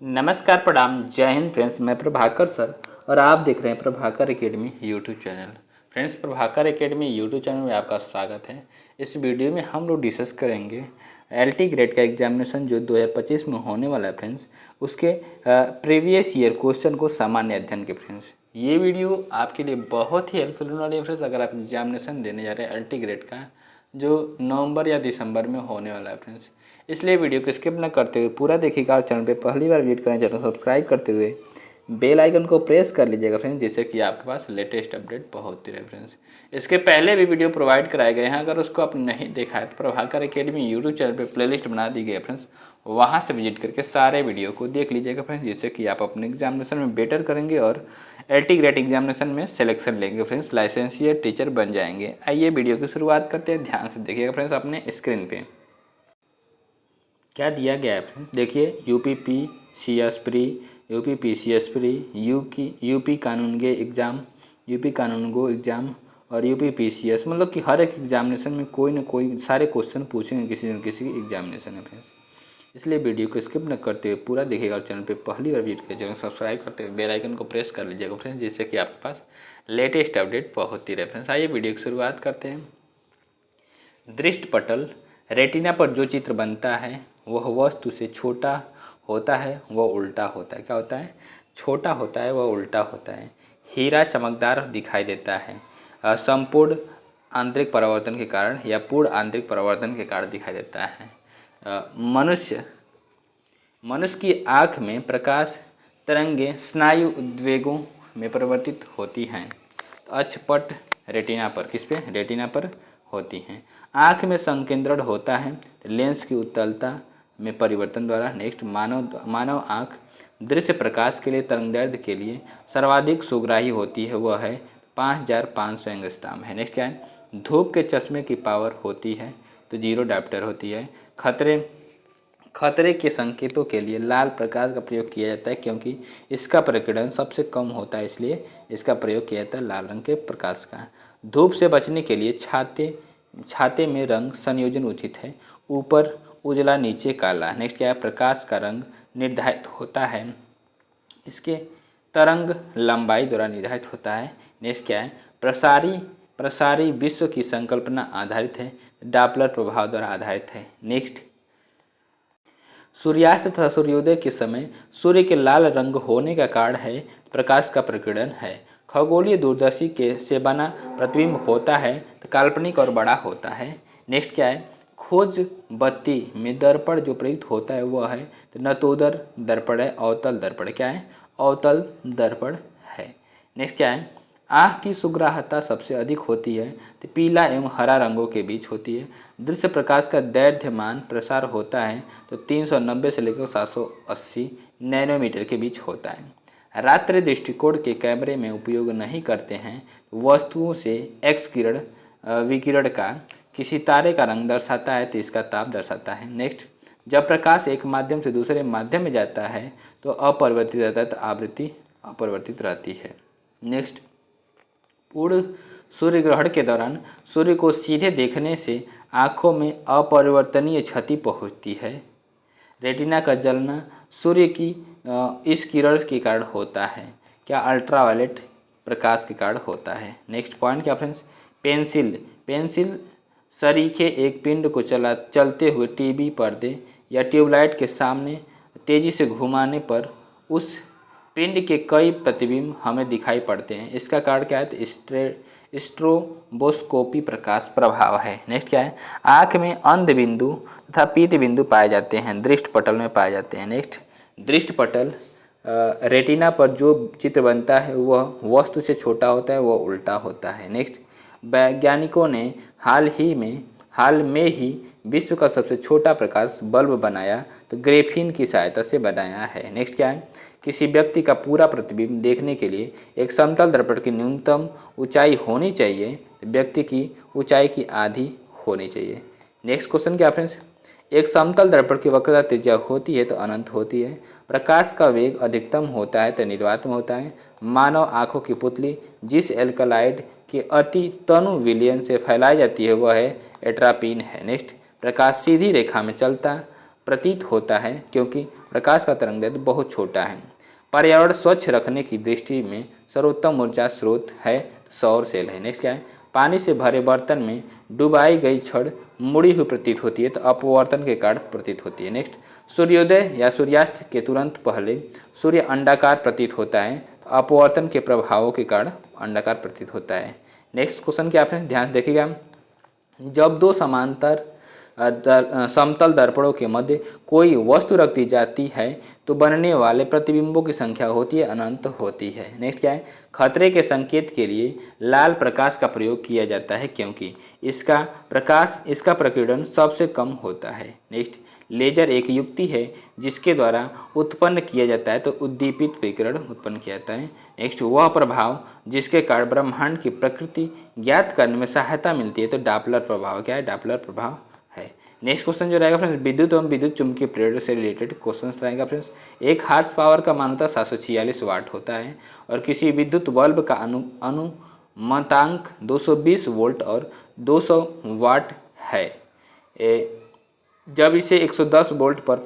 नमस्कार, प्रणाम, जय हिंद फ्रेंड्स। मैं प्रभाकर सर और आप देख रहे हैं Prabhakar academy YouTube channel. Friends, Prabhakar academy YouTube channel में आपका स्वागत है। इस वीडियो में हम लोग डिस्कस करेंगे एलटी ग्रेड का एग्जामिनेशन जो 2025 में होने वाला है फ्रेंड्स, उसके प्रीवियस ईयर क्वेश्चन को सामान्य अध्ययन के। फ्रेंड्स, ये वीडियो आपके लिए बहुत ही हेल्पफुल होने वाली है फ्रेंड्स, अगर आप एग्जामिनेशन देने जा रहे हैं एलटी ग्रेड का जो नवंबर या दिसंबर में होने वाला है फ्रेंड्स। इसलिए वीडियो को स्किप न करते हुए पूरा देखिएगा और चैनल पे पहली बार विजिट करें चैनल सब्सक्राइब करते हुए बेल आइकन को प्रेस कर लीजिएगा फ्रेंड्स, जिससे कि आपके पास लेटेस्ट अपडेट पहुंचती रहे फ्रेंड्स। इसके पहले भी वीडियो प्रोवाइड कराए गए हैं, अगर उसको आपने नहीं देखा है तो प्रभाकर एकेडमी यूट्यूब चैनल पर प्लेलिस्ट बना दी गई है फ्रेंड्स, वहाँ से विजिट करके सारे वीडियो को देख लीजिएगा फ्रेंड्स, जिससे कि आप अपने एग्जामिनेशन में बेटर करेंगे और एलटी ग्रेड एग्जामिनेशन में सिलेक्शन लेंगे फ्रेंड्स, लाइसेंसिएट टीचर बन जाएंगे। आइए वीडियो की शुरुआत करते हैं, ध्यान से देखिएगा फ्रेंड्स अपने स्क्रीन पे क्या दिया गया है फ्रेंड्स। देखिए UPPCS pre, UPPCS pre, UP कानून गे एग्ज़ाम, यूपी कानून गो एग्ज़ाम और यूपीपीसीएस, मतलब कि हर एक एग्जामिनेशन में कोई ना कोई सारे क्वेश्चन पूछेंगे किसी न किसी एग्जामिनेशन में फ्रेंड्स। इसलिए वीडियो को स्किप न करते हुए पूरा देखिएगा और चैनल पे पहली बार विजिट करिए चैनल सब्सक्राइब करते हुए बेल आइकन को प्रेस कर लीजिएगा फ्रेंड्स, जिससे कि आपके पास लेटेस्ट अपडेट पहुंचती रहे फ्रेंड्स। आइए वीडियो की शुरुआत करते हैं। दृष्टि पटल, रेटिना पर जो चित्र बनता है वह वस्तु से छोटा होता है, वह उल्टा होता है। क्या होता है? छोटा होता है, वह उल्टा होता है। हीरा चमकदार दिखाई देता है, संपूर्ण आंतरिक परावर्तन के कारण या पूर्ण आंतरिक परावर्तन के कारण दिखाई देता है। मनुष्य की आँख में प्रकाश तरंगें स्नायु उद्वेगों में परिवर्तित होती हैं। तो अक्षपट रेटिना पर, किस पे? रेटिना पर होती हैं। आँख में संकेंद्रण होता है लेंस की उत्तलता में परिवर्तन द्वारा। नेक्स्ट, मानव आँख दृश्य प्रकाश के लिए तरंगदैर्ध्य के लिए सर्वाधिक सुग्राही होती है, वह है 5500 एंगस्ट्रॉम है। नेक्स्ट क्या है? धूप के चश्मे की पावर होती है तो 0 डायप्टर होती है। खतरे के संकेतों के लिए लाल प्रकाश का प्रयोग किया जाता है, क्योंकि इसका प्रकीर्णन सबसे कम होता है, इसलिए इसका प्रयोग किया जाता है लाल रंग के प्रकाश का। धूप से बचने के लिए छाते में रंग संयोजन उचित है, ऊपर उजला नीचे काला। नेक्स्ट क्या है? प्रकाश का रंग निर्धारित होता है, इसके तरंग लंबाई द्वारा निर्धारित होता है। नेक्स्ट क्या है? प्रसारी विश्व की संकल्पना आधारित है, डापलर प्रभाव द्वारा आधारित है। नेक्स्ट, सूर्यास्त तथा सूर्योदय के समय सूर्य के लाल रंग होने का कारण है प्रकाश का प्रकीर्णन है। खगोलीय दूरदर्शी के से बना प्रतिबिंब होता है तो काल्पनिक और बड़ा होता है। नेक्स्ट क्या है? खोज बत्ती में दर्पण जो प्रयुक्त होता है वह है तो नतोदर दर्पण है, अवतल दर्पण। क्या है? अवतल दर्पण है। नेक्स्ट क्या है? आँख की सुग्राह्यता सबसे अधिक होती है तो पीला एवं हरा रंगों के बीच होती है। दृश्य प्रकाश का दैर्घ्यमान प्रसार होता है तो 390 से लेकर 780 नैनोमीटर के बीच होता है। रात्रि दृष्टिकोण के कैमरे में उपयोग नहीं करते हैं, वस्तुओं से एक्स किरण विकिरण का किसी तारे का रंग दर्शाता है तो इसका ताप दर्शाता है। नेक्स्ट, जब प्रकाश एक माध्यम से दूसरे माध्यम में जाता है तो अपरिवर्तित रहता है तो आवृत्ति अपरिवर्तित रहती है। नेक्स्ट, पूर्ण सूर्य ग्रहण के दौरान सूर्य को सीधे देखने से आँखों में अपरिवर्तनीय क्षति पहुँचती है। रेटिना का जलना सूर्य की इस किरण के कारण होता है। क्या? अल्ट्रावायलेट प्रकाश के कारण होता है। नेक्स्ट पॉइंट क्या फ्रेंड्स? पेंसिल सरीखे एक पिंड को चलते हुए टीवी पर्दे या ट्यूबलाइट के सामने तेजी से घुमाने पर उस पिंड के कई प्रतिबिंब हमें दिखाई पड़ते हैं। इसका कारण क्या है? तो स्ट्रोबोस्कोपी प्रकाश प्रभाव है। नेक्स्ट क्या है? आँख में अंध बिंदु तथा पीत बिंदु पाए जाते हैं, दृष्टि पटल में पाए जाते हैं। नेक्स्ट, दृष्टि पटल रेटिना पर जो चित्र बनता है वह वस्तु से छोटा होता है, वह उल्टा होता है। नेक्स्ट, वैज्ञानिकों ने हाल में ही विश्व का सबसे छोटा प्रकाश बल्ब बनाया तो ग्रेफीन की सहायता से बनाया है। नेक्स्ट क्या है? किसी व्यक्ति का पूरा प्रतिबिंब देखने के लिए एक समतल दर्पण की न्यूनतम ऊंचाई होनी चाहिए, व्यक्ति की ऊंचाई की आधी होनी चाहिए। नेक्स्ट क्वेश्चन क्या फ्रेंड्स? एक समतल दर्पण की वक्रता त्रिज्या होती है तो अनंत होती है। प्रकाश का वेग अधिकतम होता है तो निर्वात में होता है। मानव आँखों की पुतली जिस एल्कलाइड के अति तनु विलयन से फैलाई जाती है वह है एट्रापीन है। नेक्स्ट, प्रकाश सीधी रेखा में चलता प्रतीत होता है क्योंकि प्रकाश का तरंगदैर्घ्य बहुत छोटा है। पर्यावरण स्वच्छ रखने की दृष्टि में सर्वोत्तम ऊर्जा स्रोत है सौर सेल है। नेक्स्ट क्या है, पानी से भरे बर्तन में डुबाई गई छड़ मुड़ी हुई प्रतीत होती है तो अपवर्तन के कारण प्रतीत होती है। नेक्स्ट, सूर्योदय या सूर्यास्त के तुरंत पहले सूर्य अंडाकार प्रतीत होता है तो अपवर्तन के प्रभावों के कारण अंडाकार प्रतीत होता है। नेक्स्ट क्वेश्चन क्या आपने ध्यान से देखिएगा, जब दो समांतर समतल दर्पणों के मध्य कोई वस्तु रख दी जाती है तो बनने वाले प्रतिबिंबों की संख्या होती है अनंत होती है। नेक्स्ट क्या है, खतरे के संकेत के लिए लाल प्रकाश का प्रयोग किया जाता है क्योंकि इसका प्रकीर्णन सबसे कम होता है। नेक्स्ट, लेजर एक युक्ति है जिसके द्वारा उत्पन्न किया जाता है तो उद्दीपित विकिरण उत्पन्न किया जाता है। नेक्स्ट, वह प्रभाव जिसके कारण ब्रह्मांड की प्रकृति ज्ञात करने में सहायता मिलती है तो डॉपलर प्रभाव क्या है, डॉपलर प्रभाव है। नेक्स्ट क्वेश्चन जो रहेगा फ्रेंड्स, विद्युत एवं विद्युत चुम्बकीय प्रेरण से रिलेटेड क्वेश्चन रहेगा फ्रेंड्स। एक हार्स पावर का मानता 746 वाट होता है और किसी विद्युत बल्ब का अनुमतांक 220 वोल्ट और 200 वाट है। जब इसे 110 वोल्ट पर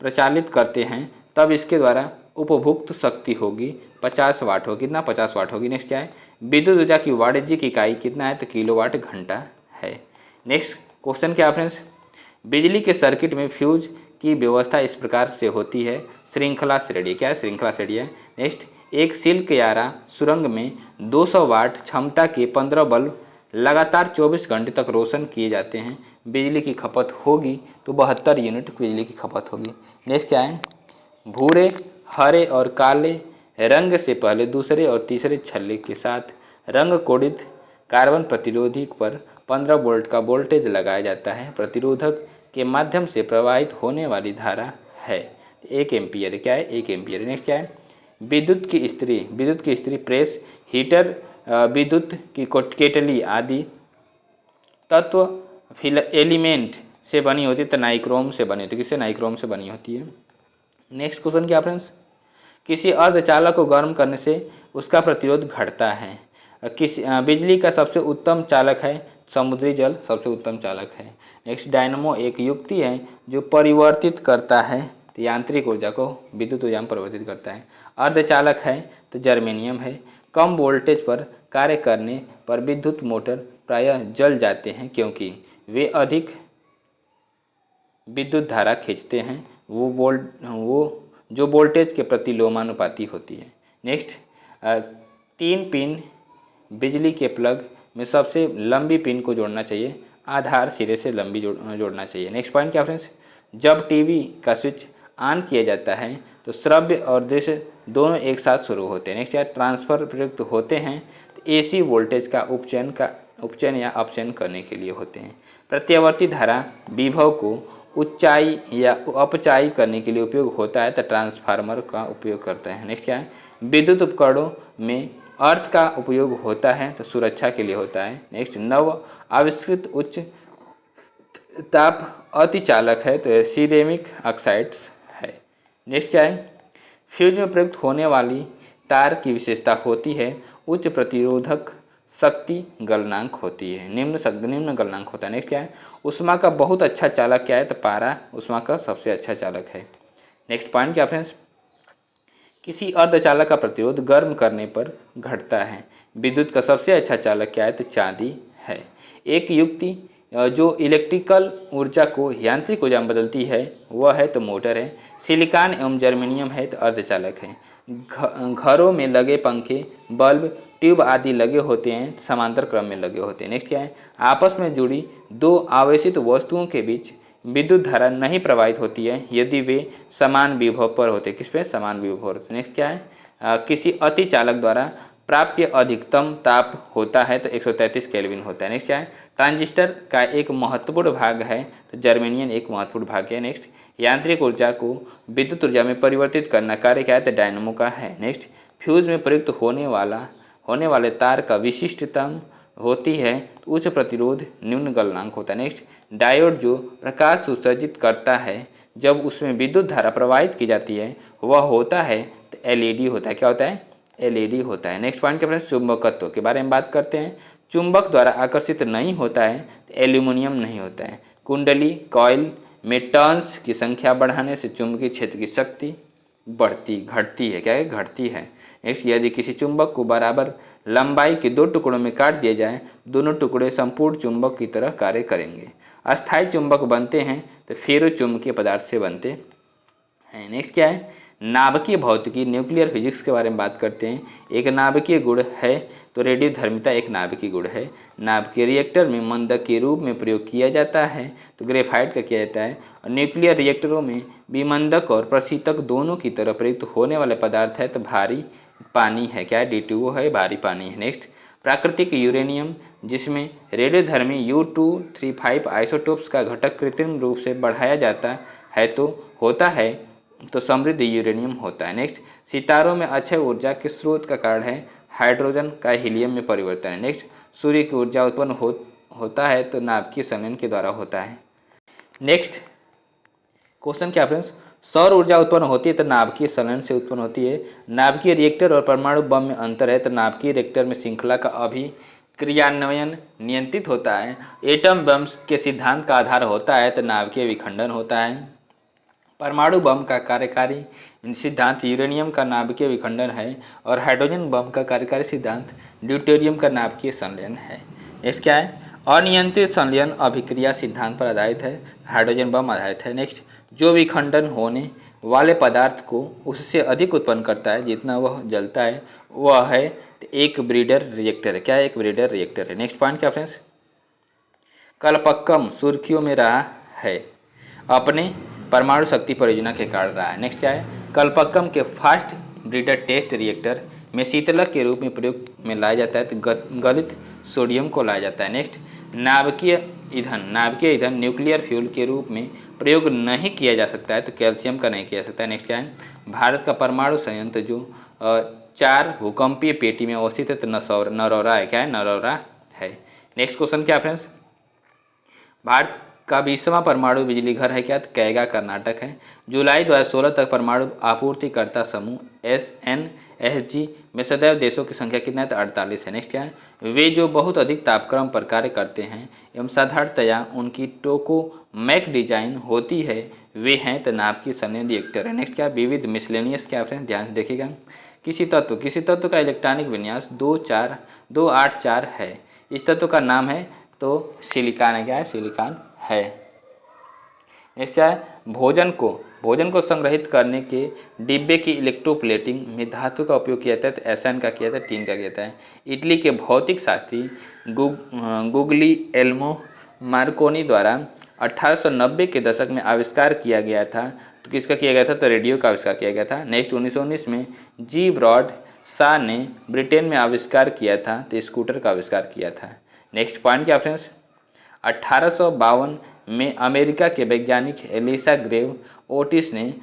प्रचालित करते हैं तब इसके द्वारा उपभुक्त शक्ति होगी 50 वाट होगी। कितना, 50 वाट होगी। नेक्स्ट क्या है, विद्युत ऊर्जा की वाणिज्यिक इकाई कितना है तो किलोवाट घंटा है। नेक्स्ट क्वेश्चन क्या फ्रेंड्स, बिजली के सर्किट में फ्यूज की व्यवस्था इस प्रकार से होती है, श्रृंखला श्रेणी। क्या है, श्रृंखला श्रेणी है। नेक्स्ट, एक सिल्क यारा सुरंग में 200 वाट क्षमता के 15 बल्ब लगातार 24 घंटे तक रोशन किए जाते हैं, बिजली की खपत होगी तो 72 यूनिट बिजली की खपत होगी। नेक्स्ट क्या है, भूरे, हरे और काले रंग से पहले दूसरे और तीसरे छल्ले के साथ रंग कोडित कार्बन प्रतिरोधी पर 15 वोल्ट का वोल्टेज लगाया जाता है। प्रतिरोधक के माध्यम से प्रवाहित होने वाली धारा है 1 एम्पियर। क्या है, 1 एम्पियर। नेक्स्ट क्या है, विद्युत की स्त्री प्रेस, हीटर, विद्युत की केटली आदि तत्व एलिमेंट से बनी होती है तो नाइक्रोम से बनी होती है। किससे, नाइक्रोम से बनी होती है। नेक्स्ट क्वेश्चन क्या फ्रेंड्स, किसी अर्धचालक को गर्म करने से उसका प्रतिरोध घटता है। बिजली का सबसे उत्तम चालक है समुद्री जल, सबसे उत्तम चालक है। नेक्स्ट, डायनमो एक युक्ति है जो परिवर्तित करता है तो यांत्रिक ऊर्जा को विद्युत ऊर्जा में परिवर्तित करता है। अर्धचालक है तो जर्मेनियम है। कम वोल्टेज पर कार्य करने पर विद्युत मोटर प्रायः जल जाते हैं क्योंकि वे अधिक विद्युत धारा खींचते हैं, वो जो वोल्टेज के प्रति लोमानुपाती होती है। नेक्स्ट, 3 पिन बिजली के प्लग में सबसे लंबी पिन को जोड़ना चाहिए, आधार सिरे से लंबी जोड़ना चाहिए। नेक्स्ट पॉइंट क्या फ्रेंड्स, जब टीवी का स्विच ऑन किया जाता है तो श्रव्य और दृश्य दोनों एक साथ शुरू होते हैं। नेक्स्ट क्या, ट्रांसफर प्रयुक्त होते हैं तो एसी वोल्टेज का उपचयन या अपचयन करने के लिए होते हैं। प्रत्यावर्ती धारा विभव को उच्चाई या अपचाई करने के लिए उपयोग होता है तो ट्रांसफार्मर का उपयोग करते हैं। नेक्स्ट क्या है, विद्युत उपकरणों में अर्थ का उपयोग होता है तो सुरक्षा के लिए होता है। नेक्स्ट, नव आविष्कृत उच्च ताप अतिचालक है तो सिरेमिक ऑक्साइड्स है। नेक्स्ट क्या है, फ्यूज में प्रयुक्त होने वाली तार की विशेषता होती है उच्च प्रतिरोधक शक्ति गलनांक होती है, निम्न गलनांक होता है। नेक्स्ट क्या है, उष्मा का बहुत अच्छा चालक क्या है तो पारा उष्मा का सबसे अच्छा चालक है। नेक्स्ट पॉइंट क्या फ्रेंड्स, किसी अर्धचालक का प्रतिरोध गर्म करने पर घटता है। विद्युत का सबसे अच्छा चालक क्या है तो चांदी है। एक युक्ति जो इलेक्ट्रिकल ऊर्जा को यांत्रिक ऊर्जा में बदलती है वह है तो मोटर है। सिलिकॉन एवं जर्मेनियम है तो अर्धचालक है। घरों में लगे पंखे, बल्ब, ट्यूब आदि लगे होते हैं, समांतर क्रम में लगे होते हैं। नेक्स्ट क्या है, आपस में जुड़ी दो आवेशित वस्तुओं के बीच विद्युत धारा नहीं प्रवाहित होती है यदि वे समान विभव पर होते। किस पे, समान विभव पर होते। नेक्स्ट क्या है, किसी अति चालक द्वारा प्राप्य अधिकतम ताप होता है तो 133 केल्विन होता है। नेक्स्ट क्या है, ट्रांजिस्टर का एक महत्वपूर्ण भाग है तो जर्मेनियम एक महत्वपूर्ण भाग है। नेक्स्ट, यांत्रिक ऊर्जा को विद्युत ऊर्जा में परिवर्तित करना कार्य क्या है तो डायनमो का है। नेक्स्ट, फ्यूज में प्रयुक्त होने वाले तार का विशिष्टतम होती है तो उच्च प्रतिरोध निम्न गलनांक होता है। नेक्स्ट, डायोड जो प्रकाश सुसज्जित करता है जब उसमें विद्युत धारा प्रवाहित की जाती है वह होता है तो एलईडी होता है। क्या होता है, एलईडी होता है। नेक्स्ट पॉइंट क्या फ्रेंड्स, चुंबकत्व के बारे में बात करते हैं। चुंबक द्वारा आकर्षित नहीं होता है तो एल्यूमिनियम नहीं होता है। कुंडली, कॉइल में टर्न्स की संख्या बढ़ाने से चुंबकीय क्षेत्र की शक्ति घटती है, क्या है, घटती है। नेक्स्ट, यदि किसी चुंबक को बराबर लंबाई के 2 टुकड़ों में काट दिया जाए, दोनों टुकड़े संपूर्ण चुंबक की तरह कार्य करेंगे। अस्थायी चुंबक बनते हैं तो फेरो चुंबकीय पदार्थ से बनते हैं। नेक्स्ट क्या है, नाभिकीय भौतिकी, न्यूक्लियर फिजिक्स के बारे में बात करते हैं। एक नाभिकीय गुण है तो रेडियोधर्मिता एक नाभिकीय गुण है। नाभिकीय रिएक्टर में मंदक के रूप में प्रयोग किया जाता है तो ग्रेफाइट का किया जाता है। और न्यूक्लियर रिएक्टरों में विमंदक और प्रशीतक दोनों की तरह प्रयुक्त होने वाले पदार्थ है तो भारी पानी है, क्या है, D2O है, भारी पानी है। नेक्स्ट, प्राकृतिक यूरेनियम, जिसमें रेडियोधर्मी U235 आइसोटोप्स का घटक कृत्रिम रूप से बढ़ाया जाता है तो समृद्ध यूरेनियम होता है। नेक्स्ट, सितारों में अक्षय ऊर्जा के स्रोत का कारण है हाइड्रोजन का हीलियम में परिवर्तन है। नेक्स्ट, सूर्य की ऊर्जा उत्पन्न होता है तो नाभिकीय संलयन के द्वारा होता है। नेक्स्ट क्वेश्चन क्या फ्रेंड्स, सौर ऊर्जा उत्पन्न होती है तो नाभिकीय संलयन से उत्पन्न होती है। नाभिकीय रिएक्टर और परमाणु बम में अंतर है तो नाभिकीय रिएक्टर में श्रृंखला का अभिक्रियान्वयन नियंत्रित होता है। एटम बम के सिद्धांत का आधार होता है तो नाभिकीय विखंडन होता है। परमाणु बम का कार्यकारी सिद्धांत यूरेनियम का नाभिकीय विखंडन है और हाइड्रोजन बम का कार्यकारी सिद्धांत ड्यूटेरियम का नाभिकीय संलयन है। नेक्स्ट क्या है, अनियंत्रित संलयन अभिक्रिया सिद्धांत पर आधारित है, हाइड्रोजन बम आधारित है। नेक्स्ट, जो विखंडन होने वाले पदार्थ को उससे अधिक उत्पन्न करता है जितना वह जलता है वह है एक ब्रीडर रिएक्टर है, क्या है, एक ब्रीडर रिएक्टर है। नेक्स्ट पॉइंट क्या फ्रेंड्स, कलपक्कम सुर्खियों में रहा है अपने परमाणु शक्ति परियोजना के कारण रहा है। नेक्स्ट क्या है, कलपक्कम के फास्ट ब्रीडर टेस्ट रिएक्टर में शीतलक के रूप में प्रयोग में लाया जाता है तो गलित सोडियम को लाया जाता है। नेक्स्ट, नाभिकीय ईंधन न्यूक्लियर फ्यूल के रूप में प्रयोग नहीं किया जा सकता है तो कैल्शियम का नहीं किया जा सकता है। नेक्स्ट क्या है, भारत का परमाणु संयंत्र जो 4 भूकंपीय पेटी में अवस्थित है तो नरौरा है, क्या है, नरौरा है। नेक्स्ट क्वेश्चन क्या फ्रेंड्स, भारत का 20वां परमाणु बिजली घर है, क्या, तो कैगा कर्नाटक है। जुलाई 2016 तक परमाणु आपूर्तिकर्ता समूह SNSG में सदैव देशों की संख्या कितना है तो 48 है। नेक्स्ट क्या है, वे जो बहुत अधिक तापक्रम पर कार्य करते हैं एवं साधारणतया उनकी टोकोमैक डिजाइन होती है वे हैं तो नाभिकीय संलयन रिएक्टर है। नेक्स्ट क्या, विविध मिसलेनियस, क्या फ्रेंड्स ध्यान से देखिएगा, किसी तत्व का इलेक्ट्रॉनिक विन्यास 284 है। इस तत्व का नाम है तो सिलिकॉन है, क्या है, सिलिकॉन है। नेक्स्ट है, भोजन को संग्रहित करने के डिब्बे की इलेक्ट्रोप्लेटिंग में धातु का उपयोग किया जाता है तो SN का किया जाता है, टीन का किया जाता है। इटली के भौतिक शास्त्री गुग्लिएल्मो मार्कोनी द्वारा 1890 के दशक में आविष्कार किया गया था तो किसका किया गया था तो रेडियो का आविष्कार किया गया था। नेक्स्ट 1919 में G ब्रॉड शाह ने ब्रिटेन में आविष्कार किया था तो स्कूटर का आविष्कार किया था। नेक्स्ट पॉइंट क्या फ्रेंड्स, 1852 में अमेरिका के वैज्ञानिक एलिसा ग्रेव ओटिस ने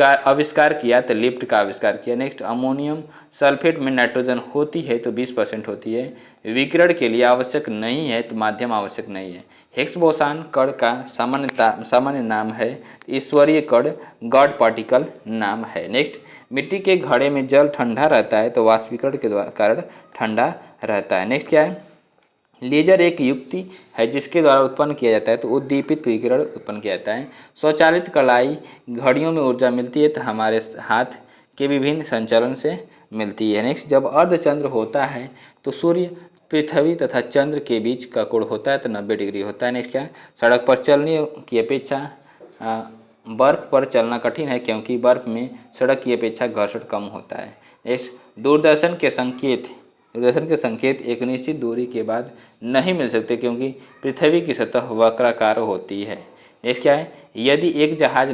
आविष्कार किया तो लिफ्ट का आविष्कार किया। नेक्स्ट, अमोनियम सल्फेट में नाइट्रोजन होती है तो 20% होती है, विकिरण के लिए आवश्यक नहीं है तो माध्यम आवश्यक नहीं है। हिग्स बोसान कण का सामान्य नाम है, ईश्वरीय कण गॉड पार्टिकल नाम है। नेक्स्ट, मिट्टी के घड़े में जल ठंडा रहता है तो वाष्पीकरण के कारण ठंडा रहता है। नेक्स्ट क्या है, लेजर एक युक्ति है जिसके द्वारा उत्पन्न किया जाता है तो उद्दीपित विकिरण उत्पन्न किया जाता है। स्वचालित कलाई घड़ियों में ऊर्जा मिलती है तो हमारे हाथ के विभिन्न संचालन से मिलती है। नेक्स्ट, जब अर्धचंद्र होता है तो सूर्य पृथ्वी तथा चंद्र के बीच का कोण होता है तो 90 डिग्री होता है। नेक्स्ट क्या है, सड़क पर चलने की अपेक्षा बर्फ पर चलना कठिन है क्योंकि बर्फ में सड़क की अपेक्षा घर्षण कम होता है। नेक्स्ट, दूरदर्शन के संकेत एक निश्चित दूरी के बाद नहीं मिल सकते क्योंकि पृथ्वी की सतह वक्राकार होती है। नेक्स्ट क्या है, यदि एक जहाज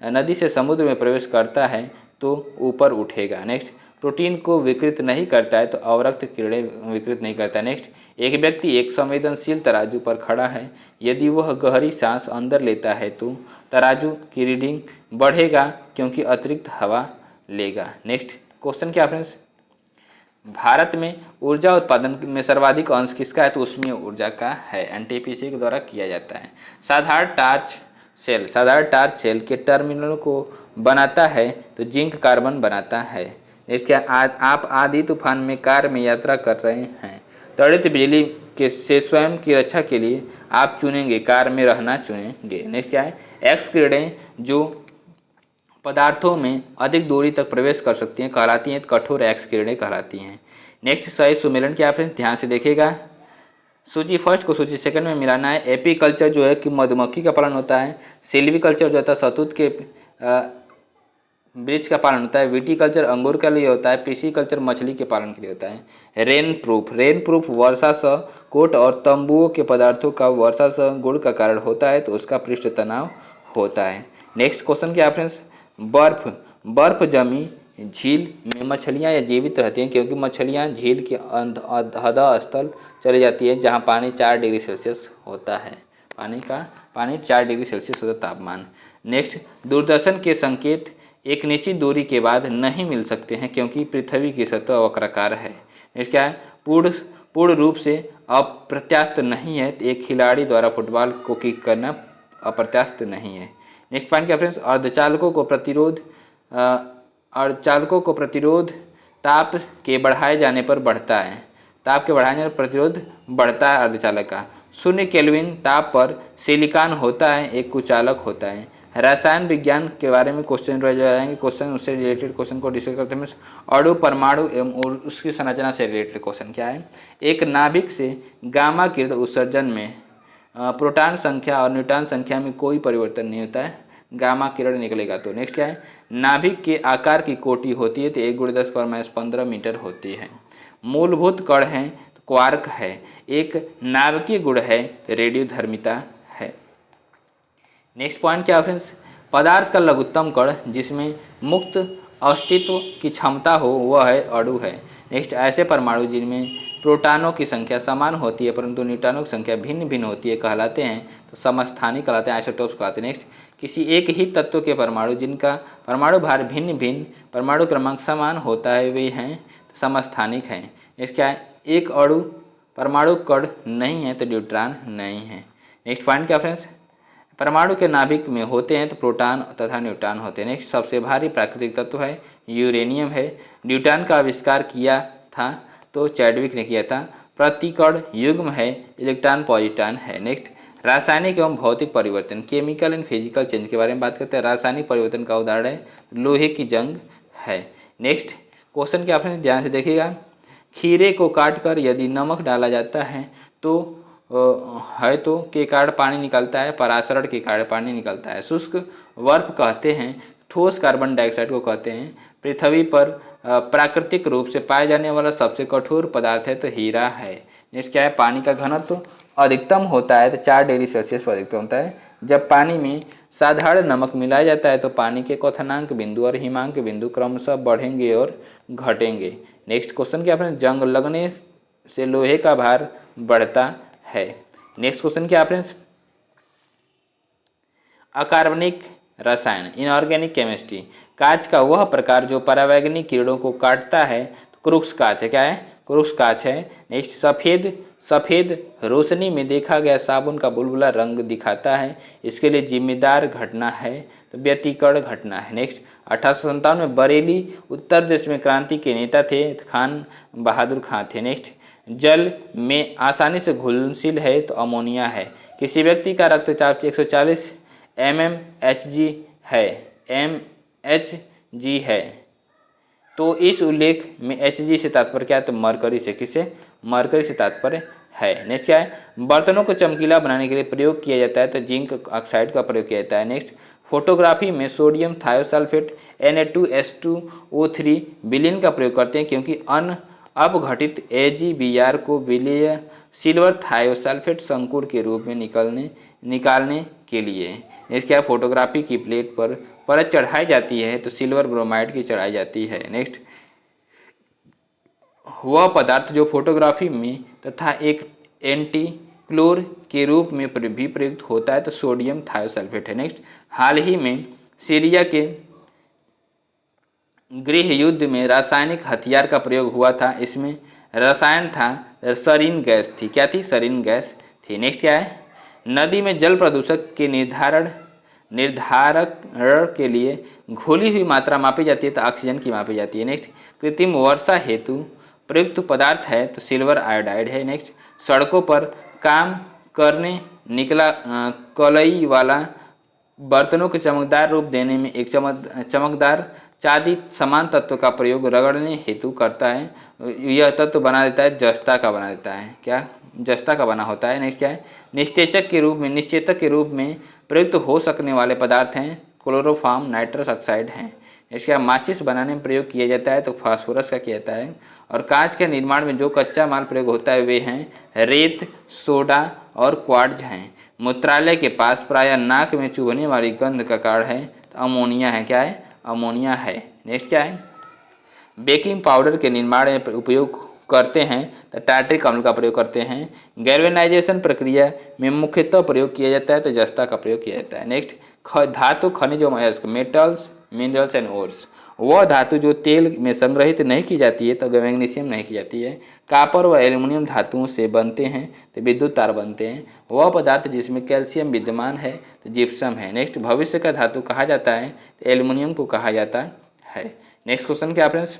नदी से समुद्र में प्रवेश करता है तो ऊपर उठेगा। नेक्स्ट, प्रोटीन को विकृत नहीं करता है तो अवरक्त किरणें विकृत नहीं करता है। नेक्स्ट, एक व्यक्ति एक संवेदनशील तराजू पर खड़ा है, यदि वह गहरी सांस अंदर लेता है तो तराजू की रीडिंग बढ़ेगा क्योंकि अतिरिक्त हवा लेगा। नेक्स्ट क्वेश्चन क्या फ्रेंड्स, भारत में ऊर्जा उत्पादन में सर्वाधिक अंश किसका है तो ऊष्मीय ऊर्जा का है, NTPC के द्वारा किया जाता है। साधारण टार्च सेल के टर्मिनलों को बनाता है तो जिंक कार्बन बनाता है। इसके आप आधी तूफान में कार में यात्रा कर रहे हैं, त्वरित बिजली से स्वयं की रक्षा के लिए आप चुनेंगे, कार में रहना चुनेंगे। नेक्स्ट क्या है, एक्स किरणें जो पदार्थों में अधिक दूरी तक प्रवेश कर सकती हैं कहलाती हैं कठोर एक्स किरणें कहलाती हैं। नेक्स्ट सही सुमेलन क्या है, ध्यान से देखिएगा। सूची फर्स्ट को सूची सेकंड में मिलाना है। एपी कल्चर जो है कि मधुमक्खी का पालन होता है। सिल्वी कल्चर जो होता है शहतूत के वृक्ष का पालन होता है। विटी कल्चर अंगूर के लिए होता है। पीसी कल्चर मछली के पालन के लिए होता है। रेन प्रूफ वर्षा सह कोट और तंबुओं के पदार्थों का वर्षा सह गुण का कारण होता है तो उसका पृष्ठ तनाव होता है। नेक्स्ट क्वेश्चन क्या फ्रेंड्स, बर्फ जमी झील में मछलियां या जीवित रहती हैं क्योंकि मछलियां झील के अधः स्थल चली जाती है जहां पानी 4 डिग्री सेल्सियस होता है। पानी 4 डिग्री सेल्सियस होता तापमान। नेक्स्ट, दूरदर्शन के संकेत एक निश्चित दूरी के बाद नहीं मिल सकते हैं क्योंकि पृथ्वी की सतह वक्राकार है। नेक्स्ट क्या है, पूर्ण रूप से अप्रत्याशित नहीं है। एक खिलाड़ी द्वारा फुटबॉल को किक करना अप्रत्याशित नहीं है। नेक्स्ट पॉइंट क्या फ्रेंड्स, अर्धचालकों को प्रतिरोध ताप के बढ़ाए जाने पर बढ़ता है। ताप के बढ़ाने पर प्रतिरोध बढ़ता है अर्धचालक का। 0 केल्विन ताप पर सिलिकॉन होता है एक कुचालक होता है। रसायन विज्ञान के बारे में क्वेश्चन रह जाएंगे। क्वेश्चन उससे रिलेटेड क्वेश्चन को डिस्कस करते हैं। अणु परमाणु एवं उसकी संरचना से रिलेटेड क्वेश्चन क्या है, एक नाभिक से गामा किरण उत्सर्जन में प्रोटॉन संख्या और न्यूट्रॉन संख्या में कोई परिवर्तन नहीं होता है, गामा किरण निकलेगा तो। नेक्स्ट क्या है, नाभिक के आकार की कोटि होती है तो 1×10⁻15 मीटर होती है। मूलभूत कण है तो क्वार्क है। एक नाभिकीय गुण है रेडियोधर्मिता है। नेक्स्ट पॉइंट क्या फ्रेंड्स, पदार्थ का लघुत्तम कण जिसमें मुक्त अस्तित्व की क्षमता हो वह है अणु है। नेक्स्ट, ऐसे परमाणु जिनमें प्रोटॉनों की संख्या समान होती है परंतु न्यूट्रॉनों की संख्या भिन्न भिन्न होती है कहलाते हैं तो समस्थानिक कहलाते हैं, आइसोटोप्स कहलाते हैं। नेक्स्ट, किसी एक ही तत्व के परमाणु जिनका परमाणु भार भिन्न भिन्न परमाणु क्रमांक समान होता है वे हैं समस्थानिक हैं। नेक्स्ट क्या है, एक अणु परमाणु कण नहीं है तो न्यूट्रॉन नहीं है। नेक्स्ट पॉइंट क्या फ्रेंड्स, परमाणु के नाभिक में होते हैं तो प्रोटॉन तथा न्यूट्रॉन होते हैं। नेक्स्ट, सबसे भारी प्राकृतिक तत्व है यूरेनियम है। न्यूट्रॉन का आविष्कार किया था तो चैडविक ने किया था। प्रतिकण युग्म है, इलेक्ट्रॉन पॉजिट्रॉन है। नेक्स्ट, रासायनिक एवं भौतिक परिवर्तन, केमिकल एंड फिजिकल चेंज के बारे में बात करते हैं। रासायनिक परिवर्तन का उदाहरण है लोहे की जंग है। नेक्स्ट क्वेश्चन क्या आपने ध्यान से देखिएगा, खीरे को काटकर यदि नमक डाला जाता है तो के कारण पानी निकलता है, परासरण के कारण पानी निकलता है। शुष्क बर्फ कहते हैं, ठोस कार्बन डाइऑक्साइड को कहते हैं। पृथ्वी पर प्राकृतिक रूप से पाए जाने वाला सबसे कठोर पदार्थ है तो हीरा है। नेक्स्ट क्या है, पानी का घनत्व अधिकतम होता है तो 4 डिग्री सेल्सियस पर अधिकतम होता है। जब पानी में साधारण नमक मिलाया जाता है तो पानी के क्वथनांक बिंदु और हिमांक बिंदु क्रमशः बढ़ेंगे और घटेंगे। नेक्स्ट क्वेश्चन क्या फ्रेंड्स, जंग लगने से लोहे का भार बढ़ता है। नेक्स्ट क्वेश्चन क्या फ्रेंड्स, अकार्बनिक रसायन, इनऑर्गेनिक केमिस्ट्री, कांच का वह प्रकार जो परावैंगनिक किरणों को काटता है तो क्रूक्स कांच है। क्या है, क्रूक्स कांच है। नेक्स्ट, सफ़ेद रोशनी में देखा गया साबुन का बुलबुला रंग दिखाता है, इसके लिए जिम्मेदार घटना है तो व्यतिकरण घटना है। नेक्स्ट, 1857 में बरेली उत्तर प्रदेश में क्रांति के नेता थे खान बहादुर खां थे। नेक्स्ट, जल में आसानी से घुलनशील है तो अमोनिया है। किसी व्यक्ति का रक्तचाप 140 mmHg है तो इस उल्लेख में Hg से तात्पर्य क्या है तो मरकरी से, किसे, मरकरी से तात्पर्य है। नेक्स्ट क्या है, बर्तनों को चमकीला बनाने के लिए प्रयोग किया जाता है तो जिंक ऑक्साइड का प्रयोग किया जाता है। नेक्स्ट, फोटोग्राफी में सोडियम थायोसल्फेट Na2S2O3 विलीन का प्रयोग करते हैं क्योंकि अपघटित AgBr को विलेय सिल्वर थायोसल्फेट संकुल के रूप में निकालने के लिए। नेक्स्ट क्या, फोटोग्राफी की प्लेट पर परत चढ़ाई जाती है तो सिल्वर ब्रोमाइड की चढ़ाई जाती है। नेक्स्ट, वह पदार्थ जो फोटोग्राफी में तथा एक एंटी क्लोर के रूप में भी प्रयुक्त होता है तो सोडियम थायोसल्फेट है। नेक्स्ट, हाल ही में सीरिया के गृह युद्ध में रासायनिक हथियार का प्रयोग हुआ था, इसमें रसायन था सरीन गैस थी। क्या थी, सरीन गैस थी। नेक्स्ट क्या है, नदी में जल प्रदूषक के निर्धारक के लिए घोली हुई मात्रा मापी जाती है तो ऑक्सीजन की मापी जाती है। नेक्स्ट, कृत्रिम वर्षा हेतु प्रयुक्त पदार्थ है तो सिल्वर आयोडाइड है। नेक्स्ट, सड़कों पर काम करने निकला कलई वाला बर्तनों के चमकदार रूप देने में एक चमकदार चांदी समान तत्व का प्रयोग रगड़ने हेतु करता है। यह तत्व बना देता है जस्ता का बना देता है, क्या जस्ता का बना होता है। नेक्स्ट क्या है, निश्चेतक के रूप में प्रयुक्त हो सकने वाले पदार्थ हैं क्लोरोफॉर्म नाइट्रस ऑक्साइड हैं। इसका माचिस बनाने में प्रयोग किया जाता है तो फास्फोरस का किया जाता है। और कांच के निर्माण में जो कच्चा माल प्रयोग होता है वे हैं रेत, सोडा और क्वार्ट्ज हैं। मूत्रालय के पास प्रायः नाक में चुभने वाली गंध का कारण है तो अमोनिया है, क्या है, अमोनिया है। नेक्स्ट क्या है, बेकिंग पाउडर के निर्माण में उपयोग करते हैं तो टार्ट्रिक अम्ल का प्रयोग करते हैं। गैल्वेनाइजेशन प्रक्रिया में मुख्यतः प्रयोग किया जाता है तो जस्ता का प्रयोग किया जाता है। नेक्स्ट, धातु खनिज और मेटल्स मिनरल्स एंड ओर्स, वह धातु जो तेल में संग्रहित नहीं की जाती है तो मैग्नीशियम नहीं की जाती है। कापर व एल्युमिनियम धातुओं से बनते हैं तो विद्युत तार बनते हैं। वह पदार्थ जिसमें कैल्शियम विद्यमान है तो जिप्सम है। नेक्स्ट, भविष्य का धातु कहा जाता है तो एल्युमिनियम को कहा जाता है। नेक्स्ट क्वेश्चन क्या फ्रेंड्स,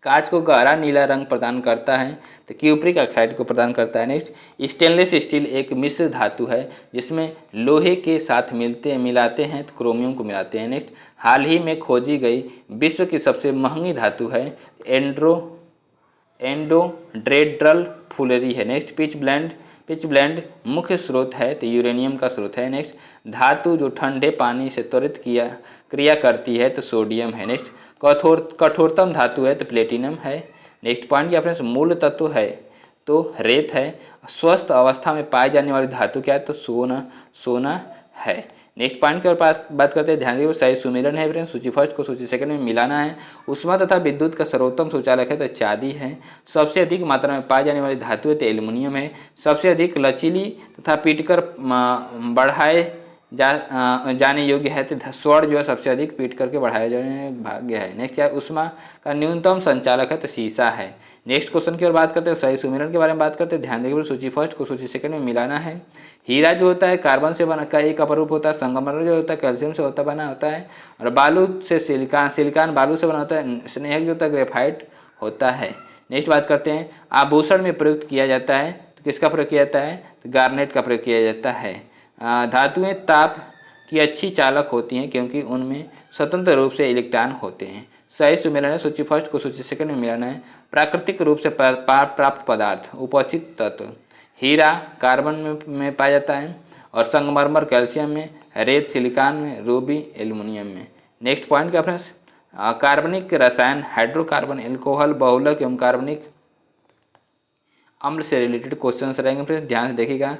कांच को गहरा नीला रंग प्रदान करता है तो क्यूप्रिक ऑक्साइड को प्रदान करता है। नेक्स्ट, स्टेनलेस स्टील एक मिश्र धातु है जिसमें लोहे के साथ मिलाते हैं तो क्रोमियम को मिलाते हैं। नेक्स्ट, हाल ही में खोजी गई विश्व की सबसे महंगी धातु है एंडोड्रेड्रल फुलरी है। नेक्स्ट, पिच ब्लेंड मुख्य स्रोत है तो यूरेनियम का स्रोत है। नेक्स्ट, धातु जो ठंडे पानी से त्वरित क्रिया करती है तो सोडियम है। नेक्स्ट, कठोरतम धातु है तो प्लेटिनम है। नेक्स्ट पॉइंट क्या फ्रेंड्स, मूल तत्व है तो रेत है। स्वस्थ अवस्था में पाई जाने वाली धातु क्या है तो सोना है। नेक्स्ट पॉइंट की बात करते हैं, ध्यान दीजिए सही सुमेलन है फ्रेंड्स, सूची फर्स्ट को सूची सेकंड में मिलाना है। उष्मा तथा विद्युत का सर्वोत्तम सुचालक है तो चांदी है। सबसे अधिक मात्रा में पाई जाने वाली धातु है तो एल्युमिनियम है। सबसे अधिक लचीली तथा पीटकर बढ़ाए जाने योग्य है तो स्वर्ण जो है सबसे अधिक पीट करके बढ़ाया जाने भाग्य है। नेक्स्ट क्या है, उष्मा का न्यूनतम संचालक है तो सीसा है। नेक्स्ट क्वेश्चन की ओर बात करते हैं, सही सुमेलन के बारे में बात करते हैं। ध्यान देंगे सूची फर्स्ट को सूची सेकंड में मिलाना है। हीरा जो होता है कार्बन से बना का एक अपरूप होता है। संगमरमर जो होता है कैल्शियम से बना होता है। और बालू से सिलिकॉन बालू से बना होता है। स्नेहक जो होता है ग्रेफाइट होता है। नेक्स्ट बात करते हैं, आभूषण में प्रयुक्त किया जाता है तो किसका प्रयोग किया जाता है तो गार्नेट का प्रयोग किया जाता है। धातुएं ताप की अच्छी चालक होती हैं क्योंकि उनमें स्वतंत्र रूप से इलेक्ट्रॉन होते हैं। सही सुमेलन है, सूची फर्स्ट को सूची सेकंड में मिलाना है। प्राकृतिक रूप से प्राप्त पदार्थ उपस्थित तत्व, हीरा कार्बन में पाया जाता है और संगमरमर कैल्शियम में, रेत सिलिकॉन में, रूबी एल्युमिनियम में। नेक्स्ट पॉइंट क्या फ्रेंड्स, कार्बनिक रसायन हाइड्रोकार्बन एल्कोहल बहुलक एवं कार्बनिक अम्ल से रिलेटेड क्वेश्चन रहेंगे फ्रेंड्स, ध्यान से देखिएगा।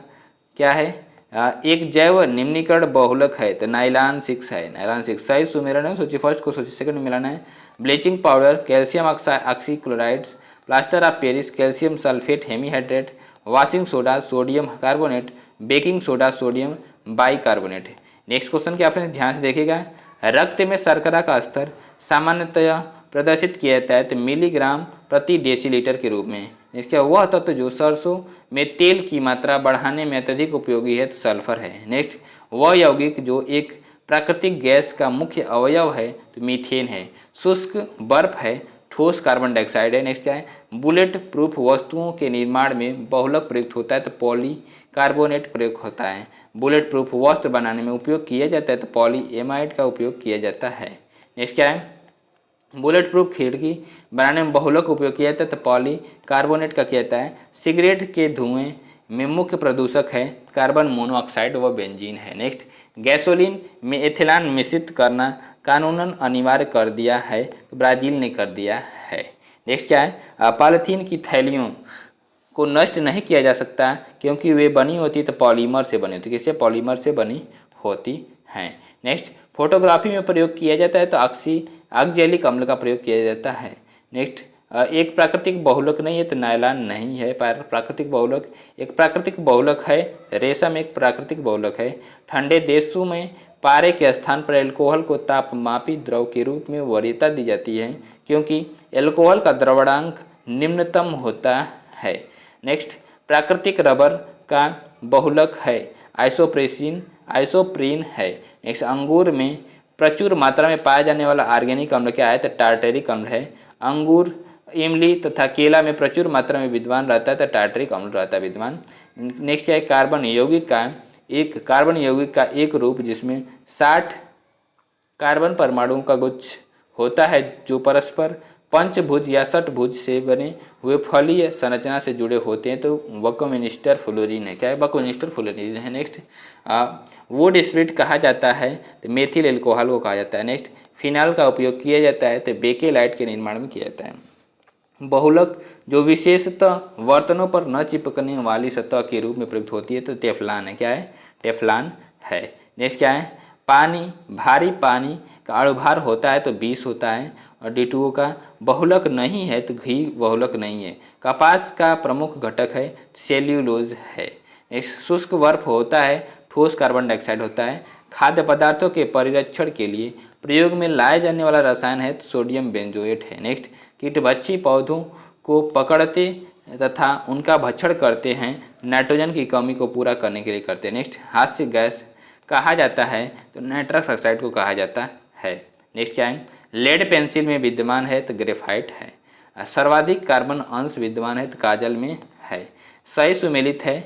क्या है, एक जैव निम्नीकरण बहुलक है तो नाइलॉन 6 है, नाइलॉन 6 सही सुमेलन है। सूची फर्स्ट को सूची सेकंड में मिलाना है। Bleaching powder calcium oxychlorides, plaster of Paris calcium sulphate hemihydrate, washing soda sodium carbonate, baking soda sodium bicarbonate. Next question क्या आपने ध्यान से देखिएगा, रक्त में शर्करा का स्तर सामान्यतः प्रदर्शित किया जाता है तो मिलीग्राम प्रति डेसीलीटर के रूप में। इसका वह तत्व जो सरसों में तेल की मात्रा बढ़ाने में अत्यधिक उपयोगी है तो सल्फर है। नेक्स्ट, वह यौगिक जो एक प्राकृतिक गैस का मुख्य अवयव है तो मीथेन है। शुष्क बर्फ है, ठोस कार्बन डाइऑक्साइड है। नेक्स्ट क्या है, बुलेट प्रूफ वस्तुओं के निर्माण में बहुलक प्रयुक्त होता है तो पॉलीकार्बोनेट प्रयोग होता है। बुलेट प्रूफ वस्त्र बनाने में उपयोग किया जाता है तो पॉलीएमाइड का उपयोग किया जाता है। नेक्स्ट क्या है, बुलेट प्रूफ खिड़की बनाने में बहुलक उपयोग किया जाता है तो पॉलीकार्बोनेट का किया जाता है। सिगरेट के धुएं में मुख्य प्रदूषक है कार्बन मोनोऑक्साइड व बेंजीन है। नेक्स्ट, गैसोलीन में एथिलान मिश्रित करना कानूनन अनिवार्य कर दिया है तो ब्राज़ील ने कर दिया है। नेक्स्ट क्या है, पॉलीथीन की थैलियों को नष्ट नहीं किया जा सकता क्योंकि वे बनी होती तो पॉलीमर से बनी होती, किससे, पॉलीमर से बनी होती हैं। नेक्स्ट, फोटोग्राफी में प्रयोग किया जाता है तो ऑक्जेलिक अम्ल का प्रयोग किया जाता है। नेक्स्ट, एक प्राकृतिक बहुलक नहीं है तो नायलॉन नहीं है। प्राकृतिक बहुलक एक प्राकृतिक बहुलक है, रेशम एक प्राकृतिक बहुलक है। ठंडे देशों में पारे के स्थान पर एल्कोहल को तापमापी द्रव के रूप में वरीयता दी जाती है क्योंकि एल्कोहल का द्रवणांक निम्नतम होता है। नेक्स्ट, प्राकृतिक रबर का बहुलक है आइसोप्रीन है। नेक्स्ट, अंगूर में प्रचुर मात्रा में पाया जाने वाला ऑर्गेनिक अम्ल क्या है तो टार्टेरिक अम्ल है। अंगूर इमली तथा केला में प्रचुर मात्रा में विद्यमान रहता है तो टार्टरिक अम्ल रहता है विद्यमान। नेक्स्ट क्या है, कार्बन यौगिक का एक रूप जिसमें 60 कार्बन परमाणुओं का गुच्छ होता है जो परस्पर पंचभुज या षटभुज से बने हुए फलीय संरचना से जुड़े होते हैं तो बकमिनिस्टर फ्लोरीन है। क्या है, बकमिनिस्टर फ्लोरीन है। नेक्स्ट वुड स्प्रिट कहा जाता है तो मेथिल एल्कोहल को कहा जाता है। नेक्स्ट फिनाल का उपयोग किया जाता है तो बेकेलाइट के निर्माण में किया जाता है। बहुलक जो विशेषतः बर्तनों पर न चिपकने वाली सतह के रूप में प्रयुक्त होती है तो टेफ्लान है। क्या है, टेफ्लान है। नेक्स्ट क्या है, पानी, भारी पानी का अणुभार होता है तो 20 होता है और D2O का बहुलक नहीं है तो घी बहुलक नहीं है। कपास का प्रमुख घटक है सेल्यूलोज है। नेक्स्ट शुष्क बर्फ होता है, ठोस कार्बन डाइऑक्साइड होता है। खाद्य पदार्थों के परिरक्षण के लिए प्रयोग में लाया जाने वाला रसायन है तो सोडियम बेंजोएट है। नेक्स्ट कीटभक्षी पौधों को पकड़ते तथा उनका भक्षण करते हैं, नाइट्रोजन की कमी को पूरा करने के लिए करते हैं। नेक्स्ट हास्य गैस कहा जाता है तो नाइट्रस ऑक्साइड को कहा जाता है। नेक्स्ट क्या है, लेड पेंसिल में विद्यमान है तो ग्रेफाइट है। सर्वाधिक कार्बन अंश विद्यमान है तो काजल में है। सही सुमेलित है।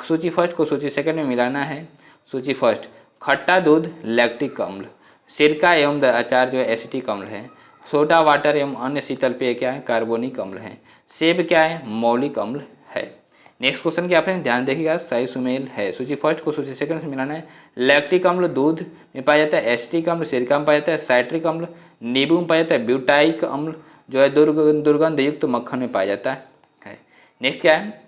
सूची फर्स्ट को सूची सेकंड में मिलाना है। सूची फर्स्ट, खट्टा दूध लैक्टिक अम्ल, सिरका एवं अचार जो है एसिटिक अम्ल है। सोडा वाटर एवं अन्य शीतल पेय क्या है, कार्बोनिक अम्ल है। सेब क्या है, मौलिक अम्ल है। नेक्स्ट क्वेश्चन क्या आपने ध्यान देखिएगा, सही सुमेल है। सूची फर्स्ट को सूची सेकंड से मिलाना है। लैक्टिक अम्ल दूध में पाया जाता है, एसिटिक अम्ल सिरका में पाया जाता है, साइट्रिक अम्ल नींबू में पाया जाता है, ब्यूटाइक अम्ल जो है दुर्गंध युक्त मक्खन में पाया जाता है। नेक्स्ट क्या है,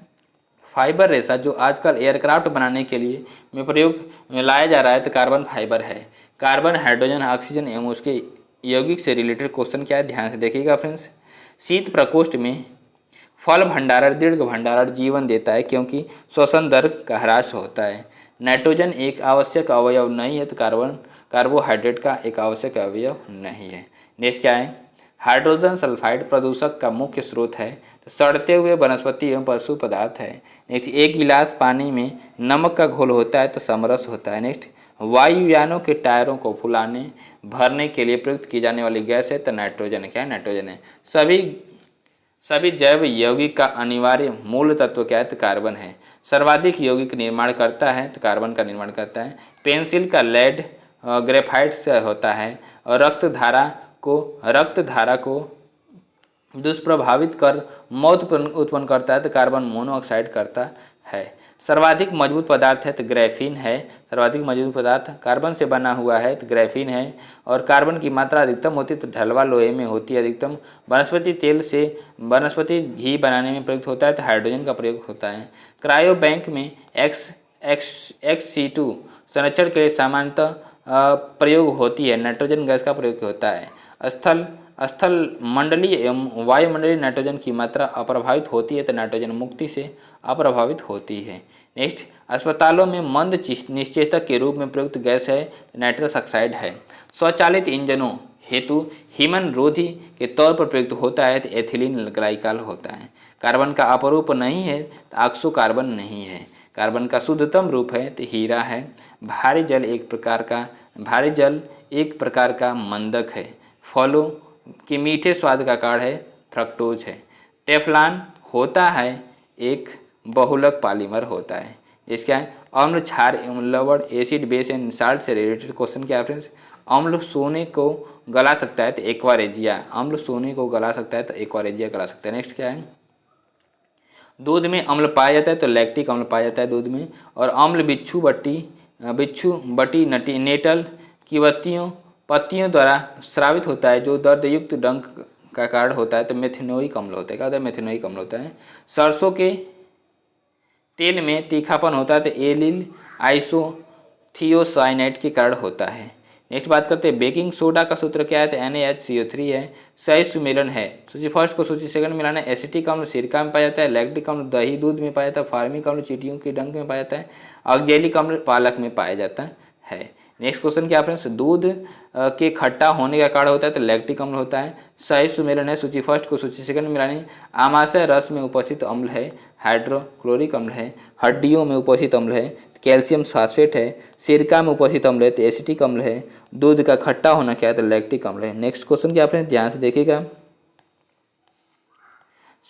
फाइबर रेशा जो आजकल एयरक्राफ्ट बनाने के लिए में प्रयोग में लाया जा रहा है तो कार्बन फाइबर है। कार्बन, हाइड्रोजन, ऑक्सीजन एवं उसके यौगिक से रिलेटेड क्वेश्चन क्या है, ध्यान से देखिएगा फ्रेंड्स। शीत प्रकोष्ठ में फल भंडारण दीर्घ भंडारण जीवन देता है क्योंकि श्वसन दर का ह्रास होता है। नाइट्रोजन एक आवश्यक अवयव नहीं है तो कार्बोहाइड्रेट का एक आवश्यक अवयव नहीं है। नेक्स्ट क्या है, हाइड्रोजन सल्फाइड प्रदूषक का मुख्य स्रोत है तो सड़ते हुए वनस्पति एवं पशु पदार्थ है। नेक्स्ट एक गिलास पानी में नमक का घोल होता है तो समरस होता है। नेक्स्ट वायुयानों के टायरों को फुलाने भरने के लिए प्रयुक्त की जाने वाली गैस है तो नाइट्रोजन है। क्या है, नाइट्रोजन है। सभी जैव यौगिक का अनिवार्य मूल तत्व क्या है तो कार्बन है। सर्वाधिक यौगिक निर्माण करता है तो कार्बन का निर्माण करता है। पेंसिल का लेड ग्रेफाइट से होता है और रक्त धारा को दुष्प्रभावित कर मौत उत्पन्न करता है तो कार्बन मोनोऑक्साइड करता है। सर्वाधिक मजबूत पदार्थ है तो ग्रेफीन है। सर्वाधिक मजबूत पदार्थ कार्बन से बना हुआ है तो ग्रेफीन है। और कार्बन की मात्रा अधिकतम होती है तो ढलवा लोहे में होती है अधिकतम। वनस्पति तेल से वनस्पति घी बनाने में प्रयुक्त होता है तो हाइड्रोजन का प्रयोग होता है। क्रायो बैंक में XC2 संरक्षण के लिए सामान्यतः प्रयोग होती है, नाइट्रोजन गैस का प्रयोग होता है। स्थल मंडलीय एवं वायुमंडलीय नाइट्रोजन की मात्रा अप्रभावित होती है तो नाइट्रोजन मुक्ति से अप्रभावित होती है। नेक्स्ट अस्पतालों में मंद निश्चेतक के रूप में प्रयुक्त गैस है नाइट्रस ऑक्साइड है। स्वचालित इंजनों हेतु हीमन रोधी के तौर पर प्रयुक्त होता है तो एथिलीन ग्लाइकॉल होता है। कार्बन का अपरूप नहीं है तो ऑक्सो कार्बन नहीं है। कार्बन का शुद्धतम रूप है तो हीरा है। भारी जल एक प्रकार का मंदक है। फलों के मीठे स्वाद का कारण है फ्रक्टोज है। टेफ्लॉन होता है एक बहुलक पॉलीमर होता है। इसका अम्ल, क्षार एवं लवण, एसिड, बेस एंड साल्ट से रिलेटेड क्वेश्चन क्या है फ्रेंड्स। अम्ल सोने को गला सकता है तो एक्वारेजिया, अम्ल सोने को गला सकता है तो एक्वारेजिया गला सकता है। नेक्स्ट क्या है, दूध में अम्ल पाया जाता है तो लैक्टिक अम्ल पाया जाता है दूध में। और अम्ल बिच्छू बटी नेटल की पत्तियों द्वारा स्रावित होता है जो दर्दयुक्त डंक का कारण होता है तो मेथेनोइक अम्ल होता है। क्या होता है, मेथेनोइक अम्ल होता है। सरसों के तेल में तीखापन होता है तो एलिल आइसोथियोसाइनेट के कारण होता है। नेक्स्ट बात करते हैं बेकिंग सोडा का सूत्र क्या है तो NaHCO3 है। सही सुमेलन है। सूची फर्स्ट को सूची सेकंड मिलाना है। एसिटिक अम्ल सिरका में पाया जाता है, लैक्टिक अम्ल दही दूध में पाया जाता है, फार्मिक अम्ल चींटियों के डंक में पाया जाता है, ऑक्जेलिक अम्ल पालक में पाया जाता है। नेक्स्ट क्वेश्चन क्या फ्रेंड्स, दूध के खट्टा होने का कारण होता है तो लैक्टिक अम्ल होता है। सही सुमेलन है। सूची फर्स्ट को सूची सेकंड में मिलानी। आमाशय रस में उपस्थित अम्ल है हाइड्रोक्लोरिक अम्ल है। हड्डियों में उपस्थित अम्ल है कैल्शियम फास्फेट है। सिरका में उपस्थित अम्ल है तो एसिटिक अम्ल है। दूध का खट्टा होना क्या है तो लैक्टिक अम्ल है। नेक्स्ट क्वेश्चन क्या आपने ध्यान से देखिएगा।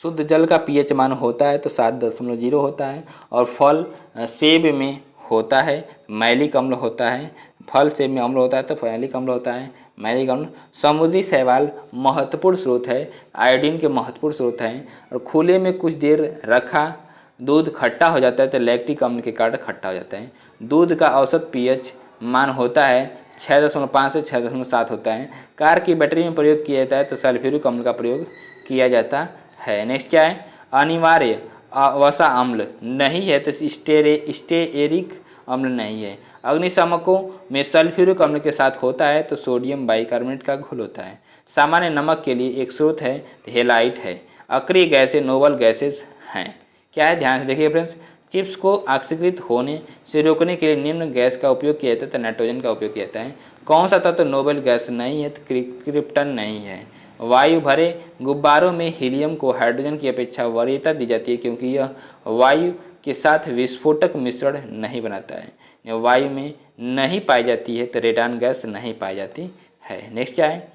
शुद्ध जल का पीएच मान होता है तो 7.0 होता है। और फल सेब में होता है मैलिक अम्ल होता है, फल सेब में अम्ल होता है तो मैलिक अम्ल होता है, मैलिक अम्ल। समुद्री शैवाल महत्वपूर्ण स्रोत है, आयोडीन के महत्वपूर्ण स्रोत हैं। और खुले में कुछ देर रखा दूध खट्टा हो जाता है तो लैक्टिक अम्ल के कारण खट्टा हो जाता है। दूध का औसत पीएच मान होता है 6.5 से 6.7 होता है। कार की बैटरी में प्रयोग किया जाता है तो सल्फ्यूरिक अम्ल का प्रयोग किया जाता है। नेक्स्ट क्या है, अनिवार्य वसा अम्ल नहीं है तो स्टेरेरिक अम्ल नहीं है। अग्निशामकों में सल्फ्यूरिक अम्ल के साथ होता है तो सोडियम बाइकार्बोनेट का घोल होता है। सामान्य नमक के लिए एक स्रोत है हेलाइट है। अक्रिय गैसें नोबल गैसेज हैं। क्या है, ध्यान से देखिए फ्रेंड्स, चिप्स को ऑक्सीकृत होने से रोकने के लिए निम्न गैस का उपयोग किया जाता है तो नाइट्रोजन का उपयोग किया जाता है। कौन सा तत्व नोबल गैस नहीं है तो क्रिप्टन नहीं है। वायु भरे गुब्बारों में हीलियम को हाइड्रोजन की अपेक्षा वरीयता दी जाती है क्योंकि यह वायु के साथ विस्फोटक मिश्रण नहीं बनाता है। यह वायु में नहीं पाई जाती है तो रेडान गैस नहीं पाई जाती है। नेक्स्ट क्या है,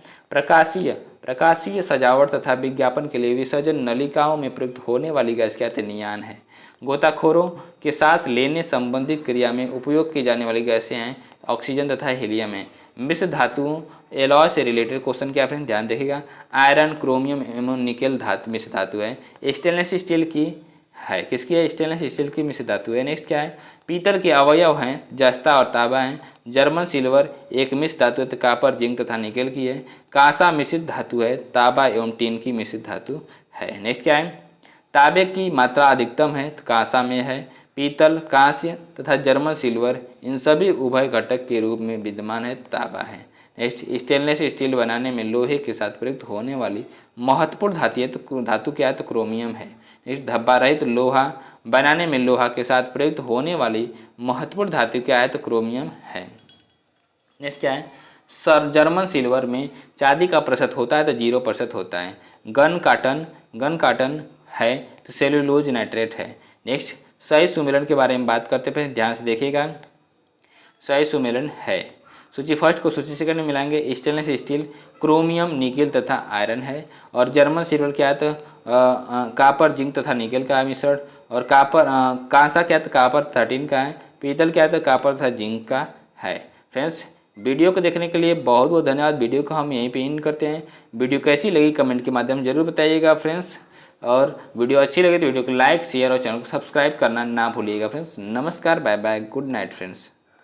प्रकाशीय सजावट तथा विज्ञापन के लिए विसर्जन नलिकाओं में प्रयुक्त होने वाली गैस क्या है, नियान है। गोताखोरों के सांस लेने संबंधित क्रिया में उपयोग की जाने वाली गैसें हैं ऑक्सीजन तथा हीलियम है। मिश्र धातुओं एलॉय से रिलेटेड क्वेश्चन क्या फ्रेंड, ध्यान देखिएगा। आयरन, क्रोमियम एवं निकेल धातु मिश्र धातु है। स्टेनलेस स्टील की है, किसकी है, स्टेनलेस स्टील की मिश्र धातु है। नेक्स्ट क्या है, पीतल के अवयव हैं जस्ता और तांबा हैं। जर्मन सिल्वर एक मिश्र धातु है तो कापर, जिंक तथा निकेल की है। कांसा मिश्रित धातु है, तांबा एवं टीन की मिश्रित धातु है। नेक्स्ट क्या है, तांबे की मात्रा अधिकतम है तो कांसा में है। पीतल, कांस्य तथा जर्मन सिल्वर इन सभी उभय घटक के रूप में विद्यमान है, तांबा है। नेक्स्ट, स्टेनलेस स्टील बनाने में लोहे के साथ प्रयुक्त होने वाली महत्वपूर्ण धातु क्या है तो क्रोमियम है। नेक्स्ट, धब्बा रहित लोहा बनाने में लोहा के साथ प्रयुक्त होने वाली महत्वपूर्ण धातु क्या है तो क्रोमियम है। नेक्स्ट क्या है, जर्मन सिल्वर में चांदी का प्रतिशत होता है तो 0% होता है। गन काटन है तो सेल्यूलोज नाइट्रेट है। नेक्स्ट, सही सुमेलन के बारे में बात करते हैं, ध्यान से देखिएगा। सही सुमेलन है, सूची फर्स्ट को सूची सेकंड में मिलाएंगे। स्टेनलेस स्टील क्रोमियम, निकेल तथा आयरन है। और जर्मन सिल्वर क्या है तो कापर, जिंक तथा निकेल का मिश्रण। और कांसा क्या है तो कापर 13 का है। पीतल क्या है तो कापर तथा जिंक का है। फ्रेंड्स, वीडियो को देखने के लिए बहुत बहुत धन्यवाद। वीडियो को हम यहीं पे एंड करते हैं। वीडियो कैसी लगी कमेंट के माध्यम से जरूर बताइएगा फ्रेंड्स। और वीडियो अच्छी लगे तो वीडियो को लाइक, शेयर और चैनल को सब्सक्राइब करना ना भूलिएगा फ्रेंड्स। नमस्कार, bye bye, good night friends.